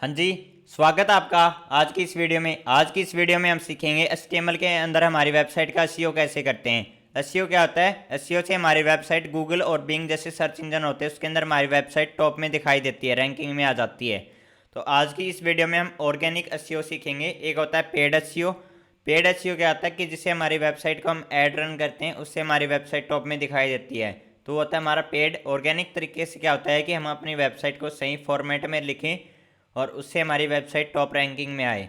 हाँ जी। स्वागत है आपका आज की इस वीडियो में। हम सीखेंगे HTML के अंदर हमारी वेबसाइट का एसईओ कैसे करते हैं। एसईओ क्या होता है? एसईओ से हमारी वेबसाइट गूगल और बिंग जैसे सर्च इंजन होते हैं उसके अंदर हमारी वेबसाइट टॉप में दिखाई देती है, रैंकिंग में आ जाती है। तो आज की इस वीडियो में हम ऑर्गेनिक एसईओ सीखेंगे। एक होता है पेड एसईओ। पेड एसईओ क्या होता है कि जिससे हमारी वेबसाइट को हम ऐड रन करते हैं उससे हमारी वेबसाइट टॉप में दिखाई देती है। तो वो होता है हमारा पेड। ऑर्गेनिक तरीके से क्या होता है कि हम अपनी वेबसाइट को सही फॉर्मेट में लिखें और उससे हमारी वेबसाइट टॉप रैंकिंग में आए।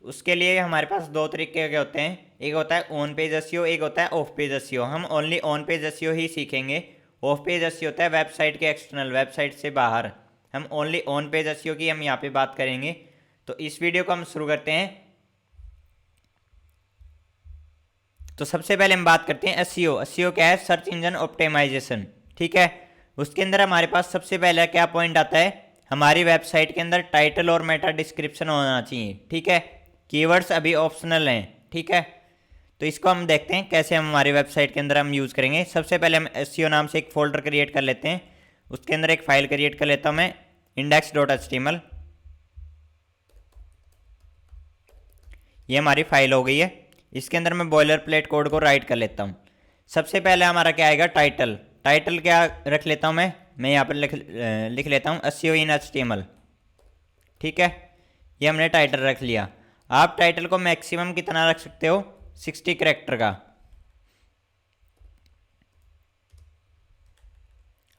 तो उसके लिए हमारे पास दो तरीके के होते हैं, एक होता है ऑन पेज एसईओ, एक होता है ऑफ पेज एसईओ। हम ओनली ऑन पेज एसईओ ही सीखेंगे। ऑफ पेज एसईओ होता है वेबसाइट के एक्सटर्नल, वेबसाइट से बाहर। हम ओनली ऑन पेज एसईओ की हम यहाँ पे बात करेंगे। तो इस वीडियो को हम शुरू करते हैं। तो सबसे पहले हम बात करते हैं एसईओ। एसईओ क्या है? Search engine optimization. ठीक है। उसके अंदर हमारे पास सबसे पहले क्या पॉइंट आता है? हमारी वेबसाइट के अंदर टाइटल और मेटा डिस्क्रिप्शन होना चाहिए। ठीक है। कीवर्ड्स अभी ऑप्शनल हैं। ठीक है। तो इसको हम देखते हैं कैसे हम हमारी वेबसाइट के अंदर हम यूज़ करेंगे। सबसे पहले हम एसईओ नाम से एक फोल्डर क्रिएट कर लेते हैं। उसके अंदर एक फाइल क्रिएट कर लेता हूँ मैं, index.html। ये हमारी फाइल हो गई है। इसके अंदर मैं बॉयलर प्लेट कोड को राइट कर लेता हूँ। सबसे पहले हमारा क्या आएगा? टाइटल। टाइटल क्या रख लेता हूँ मैं यहाँ पर लिख लेता हूँ एसईओ इन HTML। ठीक है। ये हमने टाइटल रख लिया। आप टाइटल को मैक्सिमम कितना रख सकते हो? 60 कैरेक्टर का।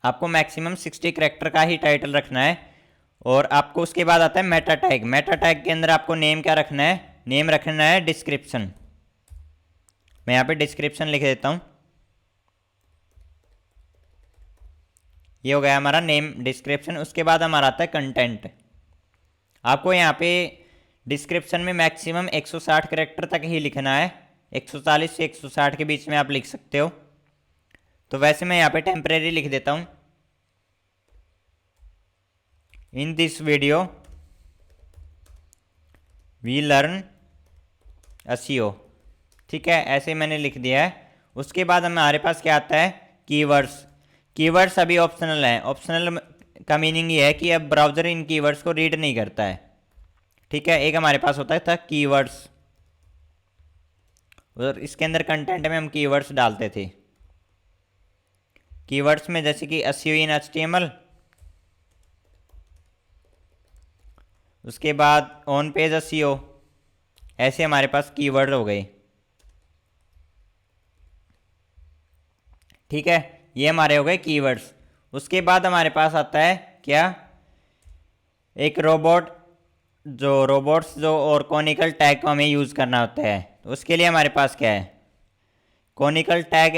आपको मैक्सिमम 60 कैरेक्टर का ही टाइटल रखना है। और आपको उसके बाद आता है मेटा टैग। मेटा टैग के अंदर आपको नेम क्या रखना है? नेम रखना है डिस्क्रिप्शन। मैं यहाँ पे डिस्क्रिप्शन लिख देता हूँ। ये हो गया हमारा नेम डिस्क्रिप्शन। उसके बाद हमारा आता है कंटेंट। आपको यहाँ पे डिस्क्रिप्शन में मैक्सिमम 160 कैरेक्टर तक ही लिखना है। 140 से 160 के बीच में आप लिख सकते हो। तो वैसे मैं यहाँ पे टेम्परेरी लिख देता हूँ, in this video we learn SEO. ठीक है, ऐसे मैंने लिख दिया है। उसके बाद हमारे पास क्या आता है? कीवर्ड्स। कीवर्ड्स अभी ऑप्शनल है। ऑप्शनल का मीनिंग ये है कि अब ब्राउज़र इन कीवर्ड्स को रीड नहीं करता है। ठीक है। एक हमारे पास होता था कीवर्ड्स, और इसके अंदर कंटेंट में हम कीवर्ड्स डालते थे। कीवर्ड्स में जैसे कि एसईओ इन HTML, उसके बाद ऑन पेज एसईओ, ऐसे हमारे पास कीवर्ड हो गए। ठीक है। ये हमारे हो गए कीवर्ड्स। उसके बाद हमारे पास आता है क्या? एक रोबोट, जो रोबोट्स जो और कॉनिकल टैग को हमें यूज़ करना होता है। तो उसके लिए हमारे पास क्या है? कॉनिकल टैग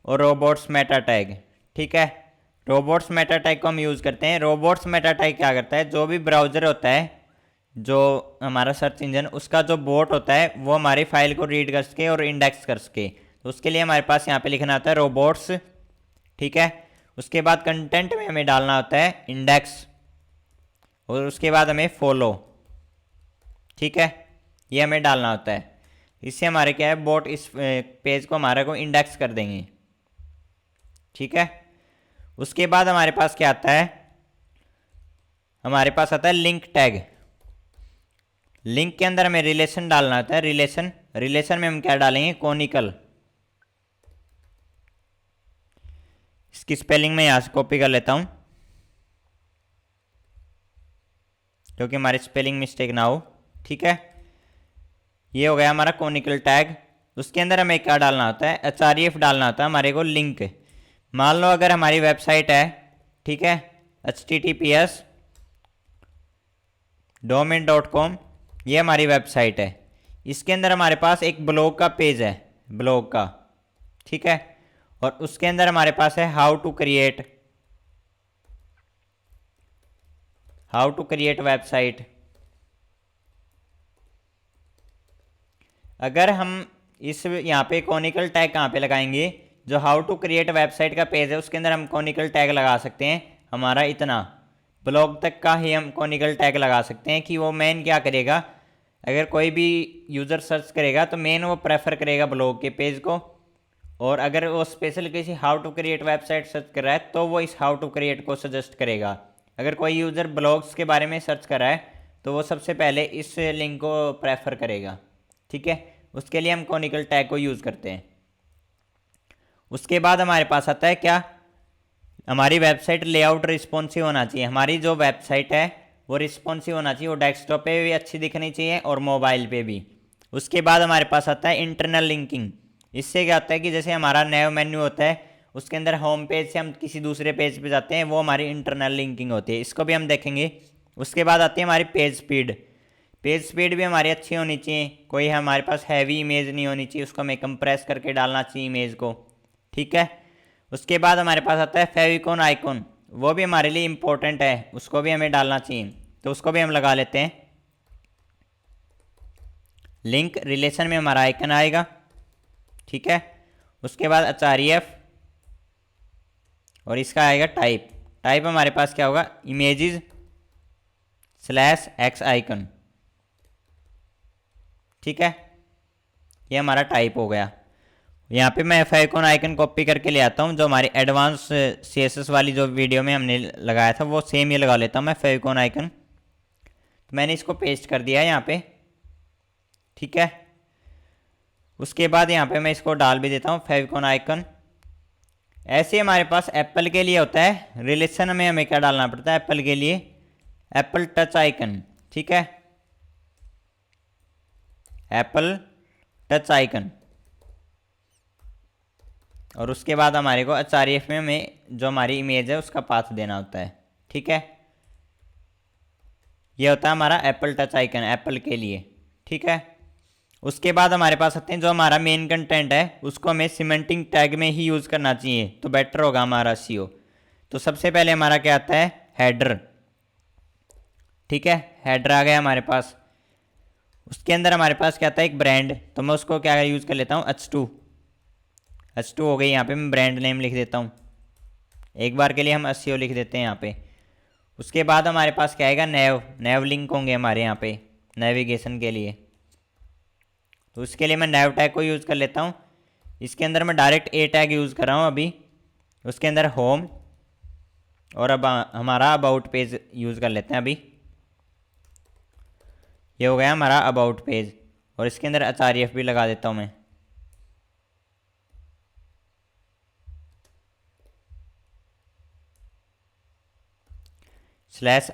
और रोबोट्स मेटा टैग। ठीक है। रोबोट्स मेटा टैग को हम यूज़ करते हैं। रोबोट्स मेटा टैग क्या करता है? जो भी ब्राउज़र होता है, जो हमारा सर्च इंजन, उसका जो बोट होता है वो हमारी फाइल को रीड कर सके और इंडेक्स कर सके। तो उसके लिए हमारे पास यहाँ पे लिखना होता है रोबोट्स। ठीक है। उसके बाद कंटेंट में हमें डालना होता है इंडेक्स, और उसके बाद हमें फॉलो। ठीक है। ये हमें डालना होता है। इससे हमारे क्या है, बोट इस पेज को हमारे को इंडेक्स कर देंगे। ठीक है। उसके बाद हमारे पास क्या आता है? हमारे पास आता है लिंक टैग। लिंक के अंदर हमें रिलेशन डालना होता है। रिलेशन, रिलेशन में हम क्या डालेंगे? कॉनिकल। इसकी स्पेलिंग मैं यहाँ से कॉपी कर लेता हूँ क्योंकि हमारी स्पेलिंग मिस्टेक ना हो। ठीक है। ये हो गया हमारा कॉनिकल टैग। उसके अंदर हमें क्या डालना होता है? href डालना होता है हमारे को लिंक। मान लो अगर हमारी वेबसाइट है, ठीक है, https domain.com, ये हमारी वेबसाइट है। इसके अंदर हमारे पास एक ब्लॉग का पेज है, ब्लॉग का। ठीक है। और उसके अंदर हमारे पास है हाउ टू क्रिएट वेबसाइट। अगर हम इस यहाँ पे कॉनिकल टैग कहाँ पे लगाएंगे? जो हाउ टू क्रिएट वेबसाइट का पेज है उसके अंदर हम कॉनिकल टैग लगा सकते हैं। हमारा इतना ब्लॉग तक का ही हम कॉनिकल टैग लगा सकते हैं कि वो मेन क्या करेगा, अगर कोई भी यूज़र सर्च करेगा तो मेन वो प्रेफर करेगा ब्लॉग के पेज को। और अगर वो स्पेशल किसी how to create website search कर रहा है तो वो इस हाउ टू क्रिएट को सजेस्ट करेगा। अगर कोई यूज़र ब्लॉग्स के बारे में सर्च कर रहा है तो वो सबसे पहले इस लिंक को प्रेफर करेगा। ठीक है, उसके लिए हम कॉनिकल टैग को यूज़ करते हैं। उसके बाद हमारे पास आता है क्या, हमारी वेबसाइट लेआउट रिस्पॉन्सिव होना चाहिए। हमारी जो वेबसाइट है वो रिस्पॉन्सिव होना चाहिए, वो डेस्कटॉप पे भी अच्छी दिखनी चाहिए और मोबाइल पे भी। उसके बाद हमारे पास आता है इंटरनल लिंकिंग। इससे क्या होता है कि जैसे हमारा नया मेन्यू होता है, उसके अंदर होम पेज से हम किसी दूसरे पेज पे जाते हैं, वो हमारी इंटरनल लिंकिंग होती है, इसको भी हम देखेंगे। उसके बाद आती है हमारी पेज स्पीड। पेज स्पीड भी हमारी अच्छी होनी चाहिए, कोई हमारे पास हैवी इमेज नहीं होनी चाहिए, उसको हमें कंप्रेस करके डालना चाहिए इमेज को। ठीक है, उसके बाद हमारे पास आता है फेविकॉन आइकॉन, वो भी हमारे लिए इम्पोर्टेंट है, उसको भी हमें डालना चाहिए, तो उसको भी हम लगा लेते हैं। लिंक रिलेशन में हमारा आइकन आएगा। ठीक है, उसके बाद HREF और इसका आएगा टाइप। टाइप हमारे पास क्या होगा, इमेजेस /X आइकन। ठीक है, ये हमारा टाइप हो गया। यहाँ पे मैं फेविकॉन आइकन कॉपी करके ले आता हूँ, जो हमारी एडवांस CSS वाली जो वीडियो में हमने लगाया था वो सेम ही लगा लेता हूँ मैं फेविकॉन आइकन। तो मैंने इसको पेस्ट कर दिया है यहाँ पे। ठीक है, उसके बाद यहाँ पे मैं इसको डाल भी देता हूँ फेविकॉन आइकन। ऐसे हमारे पास एप्पल के लिए होता है, रिलेशन में हमें क्या डालना पड़ता है एप्पल के लिए, एप्पल टच आइकन। ठीक है, एप्पल टच आइकन। और उसके बाद हमारे को HREF में हमें जो हमारी इमेज है उसका पाथ देना होता है। ठीक है, ये होता है हमारा एप्पल टच आइकन एप्पल के लिए। ठीक है, उसके बाद हमारे पास आते हैं जो हमारा मेन कंटेंट है उसको हमें सीमेंटिंग टैग में ही यूज़ करना चाहिए, तो बेटर होगा हमारा SEO। तो सबसे पहले हमारा क्या आता है, हेडर। ठीक है, हेडर आ गया हमारे पास। उसके अंदर हमारे पास क्या आता है, एक ब्रांड, तो मैं उसको क्या यूज़ कर लेता हूँ, H2 हो गई। यहाँ पे मैं ब्रांड नेम लिख देता हूँ, एक बार के लिए हम SEO लिख देते हैं यहाँ पे। उसके बाद हमारे पास क्या आएगा, नेव लिंक होंगे हमारे यहाँ पे नेविगेशन के लिए, तो उसके लिए मैं नेव टैग को यूज़ कर लेता हूँ। इसके अंदर मैं डायरेक्ट A टैग यूज़ कर रहा हूँ अभी। उसके अंदर होम और अब हमारा अबाउट पेज यूज़ कर लेते हैं अभी। ये हो गया हमारा अबाउट पेज, और इसके अंदर HREF भी लगा देता हूँ मैं।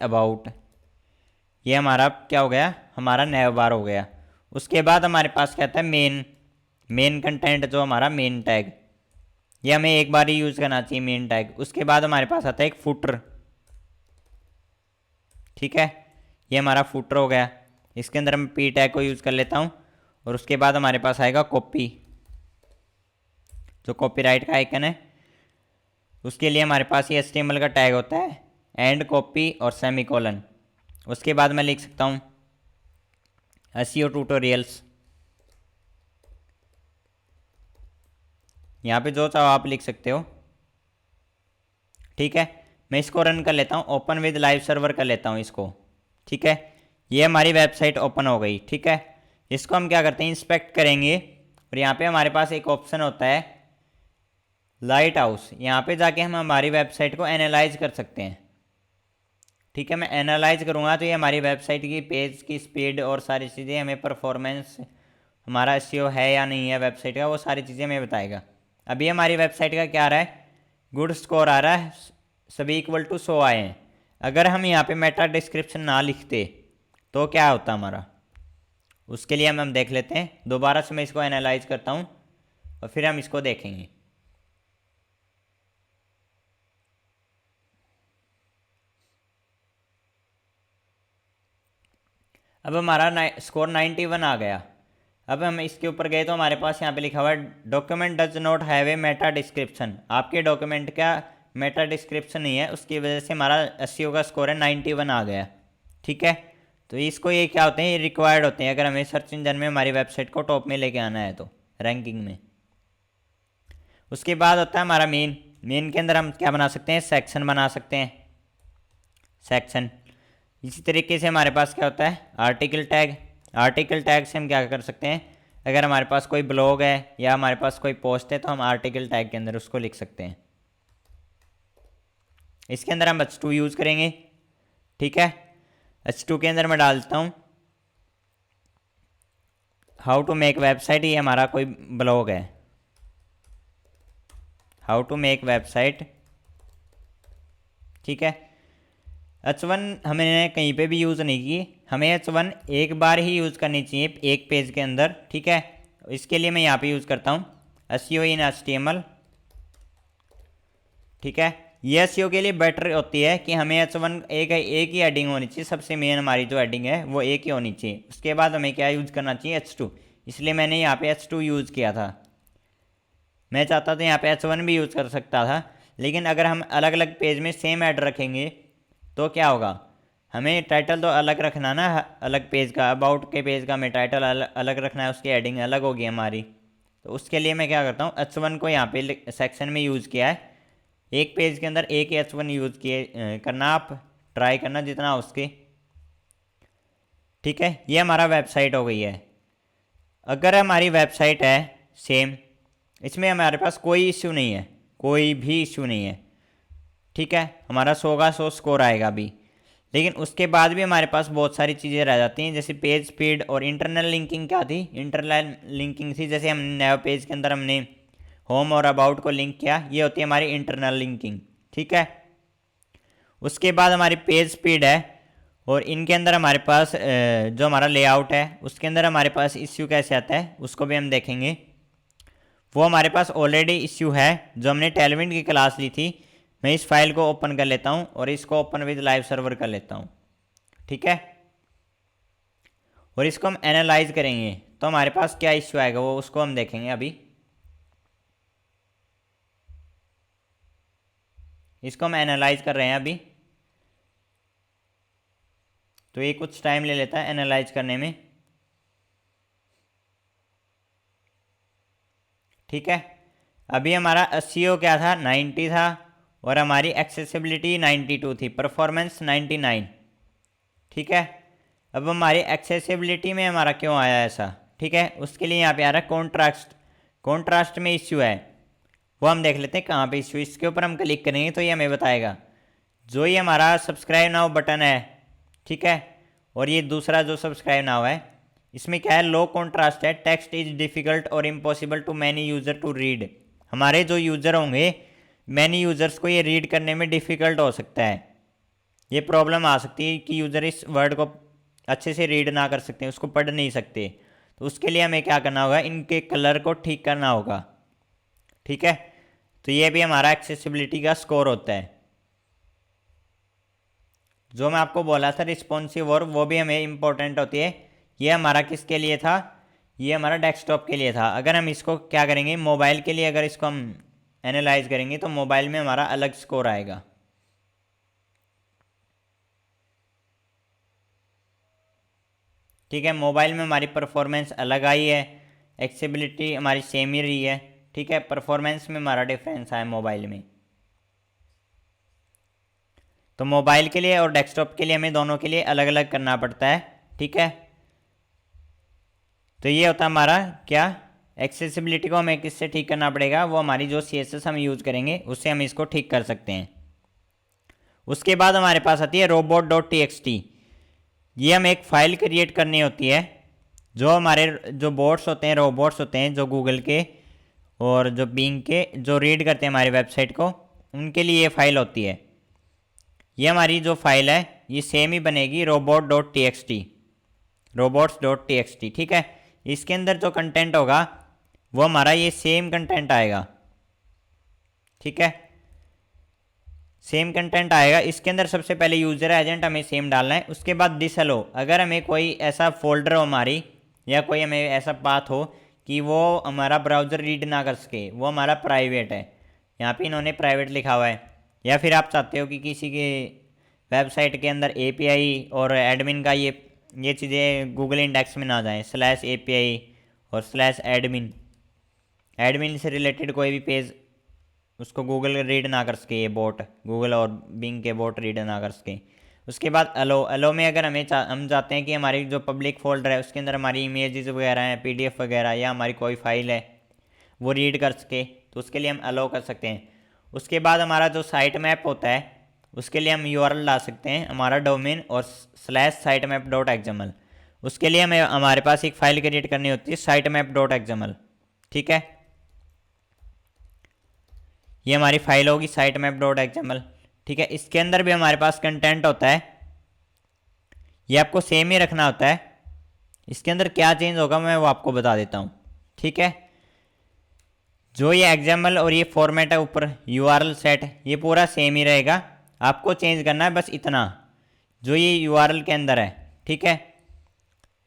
/about, ये हमारा क्या हो गया, हमारा नेव बार हो गया। उसके बाद हमारे पास क्या आता है, मेन कंटेंट, जो हमारा मेन टैग, ये हमें एक बार ही यूज़ करना चाहिए मेन टैग। उसके बाद हमारे पास आता है एक फुटर। ठीक है, ये हमारा फुटर हो गया। इसके अंदर मैं P टैग को यूज़ कर लेता हूँ। और उसके बाद हमारे पास आएगा कॉपी, जो कॉपीराइट का आइकन है, उसके लिए हमारे पास ये HTML का टैग होता है, एंड कॉपी और सेमीकोलन। उसके बाद मैं लिख सकता हूँ SEO ट्यूटोरियल्स। यहाँ पे जो चाहो आप लिख सकते हो। ठीक है, मैं इसको रन कर लेता हूँ, ओपन विद लाइव सर्वर कर लेता हूँ इसको। ठीक है, ये हमारी वेबसाइट ओपन हो गई। ठीक है, इसको हम क्या करते हैं, इंस्पेक्ट करेंगे, और यहाँ पे हमारे पास एक ऑप्शन होता है लाइट हाउस, यहाँ पे जाके हम हमारी वेबसाइट को एनालाइज कर सकते हैं। ठीक है, मैं एनालाइज करूँगा तो ये हमारी वेबसाइट की पेज की स्पीड और सारी चीज़ें, हमें परफॉर्मेंस, हमारा SEO है या नहीं है वेबसाइट का, वो सारी चीज़ें हमें बताएगा। अभी हमारी वेबसाइट का क्या आ रहा है, गुड स्कोर आ रहा है, सभी = 100 आए हैं। अगर हम यहाँ पे मेटा डिस्क्रिप्शन ना लिखते तो क्या होता हमारा, उसके लिए हम देख लेते हैं। दोबारा से मैं इसको एनालाइज करता हूँ और फिर हम इसको देखेंगे। अब हमारा स्कोर 91 आ गया। अब हम इसके ऊपर गए तो हमारे पास यहाँ पे लिखा हुआ है document does not have a Meta description, आपके डॉक्यूमेंट का मेटा डिस्क्रिप्शन नहीं है, उसकी वजह से हमारा SEO का स्कोर है 91 आ गया। ठीक है, तो इसको ये क्या होते हैं, ये रिक्वायर्ड होते हैं अगर हमें सर्च इंजन में हमारी वेबसाइट को टॉप में लेके आना है तो, रैंकिंग में। उसके बाद होता है हमारा मेन के अंदर हम क्या बना सकते हैं, सेक्शन बना सकते हैं, सेक्शन। इसी तरीके से हमारे पास क्या होता है, आर्टिकल टैग से हम क्या कर सकते हैं, अगर हमारे पास कोई ब्लॉग है या हमारे पास कोई पोस्ट है तो हम आर्टिकल टैग के अंदर उसको लिख सकते हैं। इसके अंदर हम H2 यूज़ करेंगे। ठीक है, H2 के अंदर मैं डालता हूँ हाउ टू मेक वेबसाइट, ये हमारा कोई ब्लॉग है, हाउ टू मेक वेबसाइट, ठीक है। H1 हमने कहीं पे भी यूज़ नहीं की, हमें H1 एक बार ही यूज़ करनी चाहिए एक पेज के अंदर, ठीक है। इसके लिए मैं यहाँ पे यूज़ करता हूँ SEO इन HTML, ठीक है। ये SEO के लिए बेटर होती है कि हमें H1 एक ही हेडिंग होनी चाहिए, सबसे मेन हमारी जो हेडिंग है वो एक ही होनी चाहिए। उसके बाद हमें क्या यूज़ करना चाहिए H2, इसलिए मैंने यहाँ पे H2 यूज़ किया था। मैं चाहता था यहाँ पे H1 भी यूज़ कर सकता था, लेकिन अगर हम अलग अलग पेज में सेम ऐड रखेंगे तो क्या होगा, हमें टाइटल तो अलग रखना ना, अलग पेज का, अबाउट के पेज का हमें टाइटल अलग रखना है, उसकी हेडिंग अलग होगी हमारी। तो उसके लिए मैं क्या करता हूँ, H1 को यहाँ पे सेक्शन में यूज़ किया है, एक पेज के अंदर एक ही H1 यूज़ किए करना, आप ट्राई करना जितना उसके, ठीक है। ये हमारा वेबसाइट हो गई है। अगर हमारी वेबसाइट है सेम, इसमें हमारे पास कोई इश्यू नहीं है, कोई भी इश्यू नहीं है, ठीक है, हमारा 100 का 100 स्कोर आएगा अभी। लेकिन उसके बाद भी हमारे पास बहुत सारी चीज़ें रह जाती हैं, जैसे पेज स्पीड और इंटरनल लिंकिंग। क्या थी, इंटरनल लिंकिंग थी, जैसे हम नए पेज के अंदर हमने होम और अबाउट को लिंक किया, ये होती है हमारी इंटरनल लिंकिंग, ठीक है। उसके बाद हमारी पेज स्पीड है, और इनके अंदर हमारे पास जो हमारा लेआउट है उसके अंदर हमारे पास इश्यू कैसे आता है उसको भी हम देखेंगे। वो हमारे पास ऑलरेडी इश्यू है जो हमने टेलविंड की क्लास ली थी। मैं इस फाइल को ओपन कर लेता हूँ और इसको ओपन विद लाइव सर्वर कर लेता हूँ, ठीक है। और इसको हम एनालाइज करेंगे तो हमारे पास क्या इश्यू आएगा वो उसको हम देखेंगे अभी। इसको हम एनालाइज कर रहे हैं अभी, तो ये कुछ टाइम ले लेता है एनालाइज करने में, ठीक है। अभी हमारा SEO क्या था, 90 था, और हमारी एक्सेसिबिलिटी 92 थी, परफॉर्मेंस 99, ठीक है। अब हमारी एक्सेसिबिलिटी में हमारा क्यों आया ऐसा, ठीक है, उसके लिए यहाँ पे आ रहा है कॉन्ट्रास्ट, कॉन्ट्रास्ट में इश्यू है, वो हम देख लेते हैं कहाँ पे इश्यू। इसके ऊपर हम क्लिक करेंगे तो ये हमें बताएगा, जो ये हमारा सब्सक्राइब नाउ बटन है, ठीक है, और ये दूसरा जो सब्सक्राइब नाउ है, इसमें क्या है, लो कॉन्ट्रास्ट है, टेक्स्ट इज डिफ़िकल्ट और impossible to many user to read. हमारे जो यूज़र होंगे, मैनी यूज़र्स को ये रीड करने में डिफ़िकल्ट हो सकता है, ये प्रॉब्लम आ सकती है कि यूज़र इस वर्ड को अच्छे से रीड ना कर सकते, उसको पढ़ नहीं सकते। तो उसके लिए हमें क्या करना होगा, इनके कलर को ठीक करना होगा, ठीक है। तो ये भी हमारा एक्सेसिबिलिटी का स्कोर होता है। जो मैं आपको बोला था रिस्पॉन्सिव और वो भी हमें इम्पोर्टेंट होती है। ये हमारा किसके लिए था, ये हमारा डेस्कटॉप के लिए था। अगर हम इसको क्या करेंगे, मोबाइल के लिए अगर इसको हम एनालाइज करेंगे तो मोबाइल में हमारा अलग स्कोर आएगा, ठीक है। मोबाइल में हमारी परफॉर्मेंस अलग आई है, एक्सेसिबिलिटी हमारी सेम ही रही है, ठीक है, परफॉर्मेंस में हमारा डिफरेंस आया मोबाइल में। तो मोबाइल के लिए और डेस्कटॉप के लिए हमें दोनों के लिए अलग अलग करना पड़ता है, ठीक है। तो ये होता है हमारा क्या, एक्सेसिबिलिटी को हमें किससे ठीक करना पड़ेगा, वो हमारी जो CSS हम यूज़ करेंगे उससे हम इसको ठीक कर सकते हैं। उसके बाद हमारे पास आती है robot.txt। ये हम एक फ़ाइल क्रिएट करनी होती है, जो हमारे जो बोट्स होते हैं, रोबोट्स होते हैं जो गूगल के और जो बिंग के जो रीड करते हैं हमारी वेबसाइट को, उनके लिए ये फ़ाइल होती है। ये हमारी जो फाइल है ये सेम ही बनेगी robot.txt, robots.txt, ठीक है। इसके अंदर जो कंटेंट होगा वो हमारा ये सेम कंटेंट आएगा, ठीक है, सेम कंटेंट आएगा। इसके अंदर सबसे पहले यूज़र एजेंट हमें सेम डालना है, उसके बाद दिस हेलो। अगर हमें कोई ऐसा फोल्डर हो हमारी, या कोई हमें ऐसा पाथ हो कि वो हमारा ब्राउज़र रीड ना कर सके, वो हमारा प्राइवेट है, यहाँ पे इन्होंने प्राइवेट लिखा हुआ है, या फिर आप चाहते हो कि किसी के वेबसाइट के अंदर API और एडमिन का ये चीज़ें गूगल इंडेक्स में ना जाएं, /API और /admin, एडमिन से रिलेटेड कोई भी पेज उसको गूगल रीड ना कर सके, ये बोट गूगल और बिंग के बोट रीड ना कर सके। उसके बाद अलो में अगर हम चाहते हैं कि हमारी जो पब्लिक फोल्डर है उसके अंदर हमारी इमेजेस वगैरह हैं, PDF वगैरह, या हमारी कोई फाइल है वो रीड कर सके, तो उसके लिए हम अलो कर सकते हैं। उसके बाद हमारा जो साइट मैप होता है उसके लिए हम यूआरएल डाल सकते हैं हमारा डोमेन और /sitemap.xml। उसके लिए हमें हमारे पास एक फाइल क्रिएट करनी होती है sitemap.xml। ठीक है, ये हमारी फाइल होगी sitemap.xml। ठीक है, इसके अंदर भी हमारे पास कंटेंट होता है, ये आपको सेम ही रखना होता है। इसके अंदर क्या चेंज होगा मैं वो आपको बता देता हूँ। ठीक है, जो ये XML और ये फॉर्मेट है ऊपर URL सेट, ये पूरा सेम ही रहेगा। आपको चेंज करना है बस इतना, जो ये URL के अंदर है। ठीक है,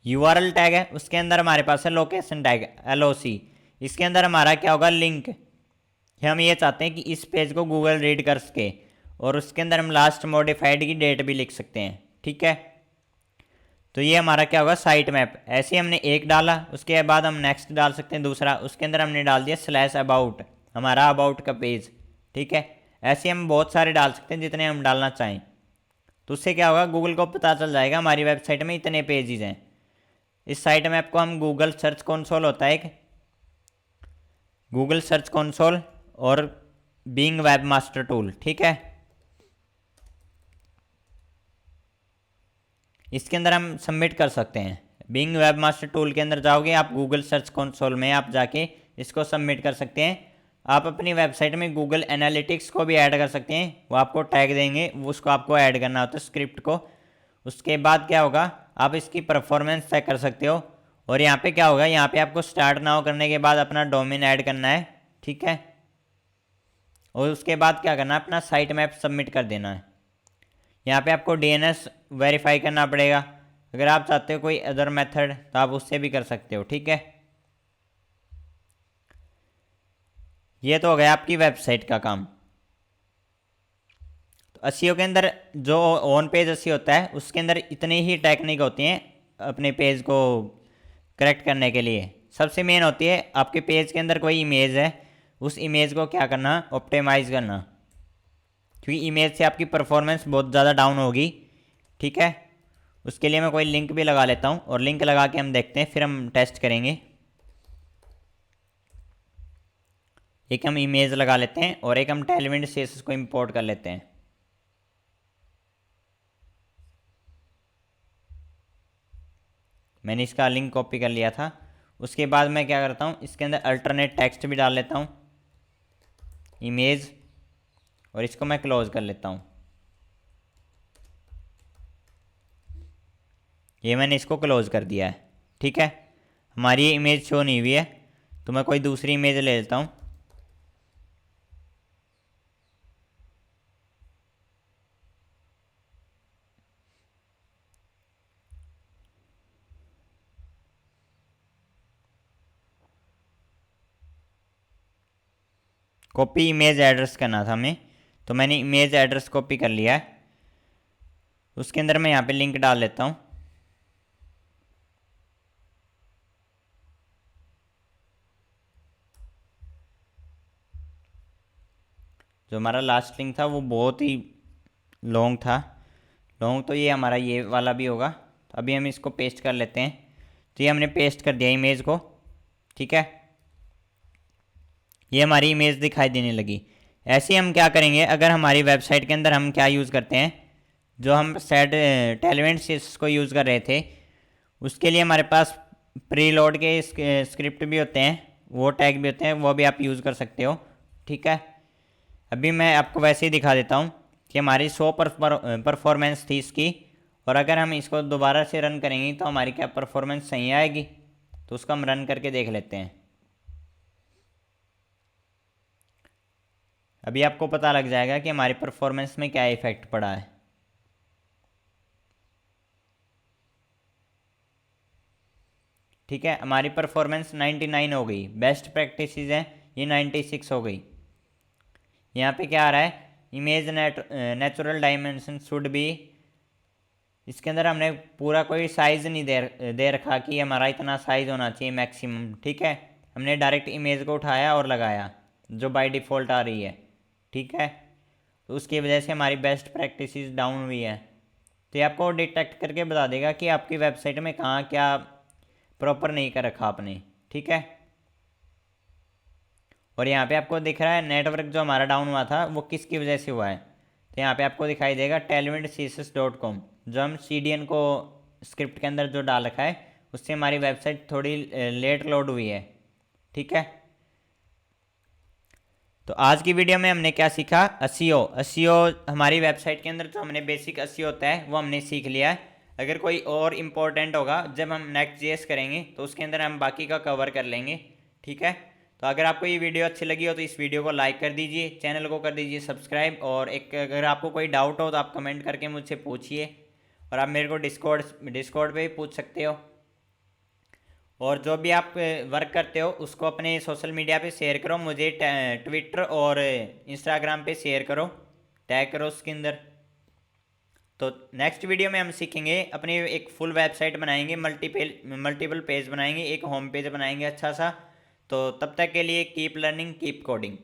URL टैग है, उसके अंदर हमारे पास है लोकेशन टैग LOC। इसके अंदर हमारा क्या होगा, लिंक। हम ये चाहते हैं कि इस पेज को गूगल रीड कर सके, और उसके अंदर हम लास्ट मॉडिफाइड की डेट भी लिख सकते हैं। ठीक है, तो ये हमारा क्या होगा, साइट मैप। ऐसे हमने एक डाला, उसके बाद हम नेक्स्ट डाल सकते हैं दूसरा, उसके अंदर हमने डाल दिया /अबाउट, हमारा अबाउट का पेज। ठीक है, ऐसे हम बहुत सारे डाल सकते हैं जितने हम डालना चाहें। तो उससे क्या होगा, गूगल को पता चल जाएगा हमारी वेबसाइट में इतने पेजेस हैं। इस साइट मैप को हम गूगल सर्च कंसोल होता है एक, गूगल सर्च कंसोल और बिंग वेब मास्टर टूल। ठीक है, इसके अंदर हम सबमिट कर सकते हैं। बिंग वेब मास्टर टूल के अंदर जाओगे आप, गूगल सर्च कंसोल में आप जाके इसको सबमिट कर सकते हैं। आप अपनी वेबसाइट में गूगल एनालिटिक्स को भी ऐड कर सकते हैं, वो आपको टैग देंगे, वो उसको आपको ऐड करना होता है स्क्रिप्ट को। उसके बाद क्या होगा, आप इसकी परफॉर्मेंस चेक कर सकते हो। और यहाँ पे क्या होगा, यहाँ पे आपको स्टार्ट नाउ करने के बाद अपना डोमेन ऐड करना है। ठीक है, और उसके बाद क्या करना है, अपना साइट मैप सबमिट कर देना है। यहाँ पे आपको DNS वेरीफाई करना पड़ेगा। अगर आप चाहते हो कोई अदर मेथड तो आप उससे भी कर सकते हो। ठीक है, ये तो हो गया आपकी वेबसाइट का काम। तो एसईओ के अंदर जो ऑन पेज एसईओ होता है उसके अंदर इतनी ही टेक्निक होती हैं अपने पेज को करेक्ट करने के लिए। सबसे मेन होती है आपके पेज के अंदर कोई इमेज है, उस इमेज को क्या करना, ऑप्टिमाइज़ करना, क्योंकि इमेज से आपकी परफॉर्मेंस बहुत ज़्यादा डाउन होगी। ठीक है, उसके लिए मैं कोई लिंक भी लगा लेता हूँ, और लिंक लगा के हम देखते हैं, फिर हम टेस्ट करेंगे। एक हम इमेज लगा लेते हैं और एक हम टेलविंड CSS को इंपोर्ट कर लेते हैं। मैंने इसका लिंक कॉपी कर लिया था। उसके बाद मैं क्या करता हूँ, इसके अंदर अल्टरनेट टेक्स्ट भी डाल लेता हूँ, इमेज, और इसको मैं क्लोज कर लेता हूँ। ये मैंने इसको क्लोज कर दिया है। ठीक है, हमारी ये इमेज शो नहीं हुई है, तो मैं कोई दूसरी इमेज ले लेता हूँ। कॉपी इमेज एड्रेस करना था हमें, तो मैंने इमेज एड्रेस कॉपी कर लिया है। उसके अंदर मैं यहाँ पे लिंक डाल लेता हूँ। जो हमारा लास्ट लिंक था वो बहुत ही लॉन्ग था, लॉन्ग, तो ये हमारा ये वाला भी होगा। तो अभी हम इसको पेस्ट कर लेते हैं। तो ये हमने पेस्ट कर दिया इमेज को। ठीक है, ये हमारी इमेज दिखाई देने लगी। ऐसे हम क्या करेंगे, अगर हमारी वेबसाइट के अंदर हम क्या यूज़ करते हैं, जो हम सेट टेलविंड CSS को यूज़ कर रहे थे, उसके लिए हमारे पास प्री लोड के स्क्रिप्ट भी होते हैं, वो टैग भी होते हैं, वो भी आप यूज़ कर सकते हो। ठीक है, अभी मैं आपको वैसे ही दिखा देता हूँ कि हमारी 100 परफॉर्मेंस थी इसकी, और अगर हम इसको दोबारा से रन करेंगे तो हमारी क्या परफॉर्मेंस सही आएगी। तो उसको हम रन करके देख लेते हैं। अभी आपको पता लग जाएगा कि हमारी परफॉर्मेंस में क्या इफेक्ट पड़ा है। ठीक है, हमारी परफॉर्मेंस 99 हो गई, बेस्ट प्रैक्टिस है ये 96 हो गई। यहाँ पे क्या आ रहा है, image natural dimension should be, इसके अंदर हमने पूरा कोई साइज़ नहीं दे रखा कि हमारा इतना साइज़ होना चाहिए मैक्सिमम। ठीक है, हमने डायरेक्ट इमेज को उठाया और लगाया जो बाय डिफ़ॉल्ट आ रही है। ठीक है, तो उसकी वजह से हमारी बेस्ट प्रैक्टिस डाउन हुई है। तो ये आपको डिटेक्ट करके बता देगा कि आपकी वेबसाइट में कहाँ क्या प्रॉपर नहीं कर रखा आपने। ठीक है, और यहाँ पे आपको दिख रहा है नेटवर्क जो हमारा डाउन हुआ था वो किसकी वजह से हुआ है। तो यहाँ पे आपको दिखाई देगा tailwindcss.com, जो हम CDN को स्क्रिप्ट के अंदर जो डाल रखा है उससे हमारी वेबसाइट थोड़ी लेट लोड हुई है। ठीक है, तो आज की वीडियो में हमने क्या सीखा, एसईओ हमारी वेबसाइट के अंदर जो हमने बेसिक एसईओ होता है वो हमने सीख लिया है। अगर कोई और इम्पोर्टेंट होगा जब हम नेक्स्ट जेएस करेंगे तो उसके अंदर हम बाकी का कवर कर लेंगे। ठीक है, तो अगर आपको ये वीडियो अच्छी लगी हो तो इस वीडियो को लाइक कर दीजिए, चैनल को कर दीजिए सब्सक्राइब, और एक अगर आपको कोई डाउट हो तो आप कमेंट करके मुझसे पूछिए, और आप मेरे को डिस्कॉर्ड पे भी पूछ सकते हो। और जो भी आप वर्क करते हो उसको अपने सोशल मीडिया पे शेयर करो, मुझे ट्विटर और इंस्टाग्राम पे शेयर करो, टैग करो उसके अंदर। तो नेक्स्ट वीडियो में हम सीखेंगे अपनी एक फुल वेबसाइट बनाएंगे, मल्टीपल पेज बनाएंगे, एक होम पेज बनाएंगे अच्छा सा। तो तब तक के लिए कीप लर्निंग कीप कोडिंग।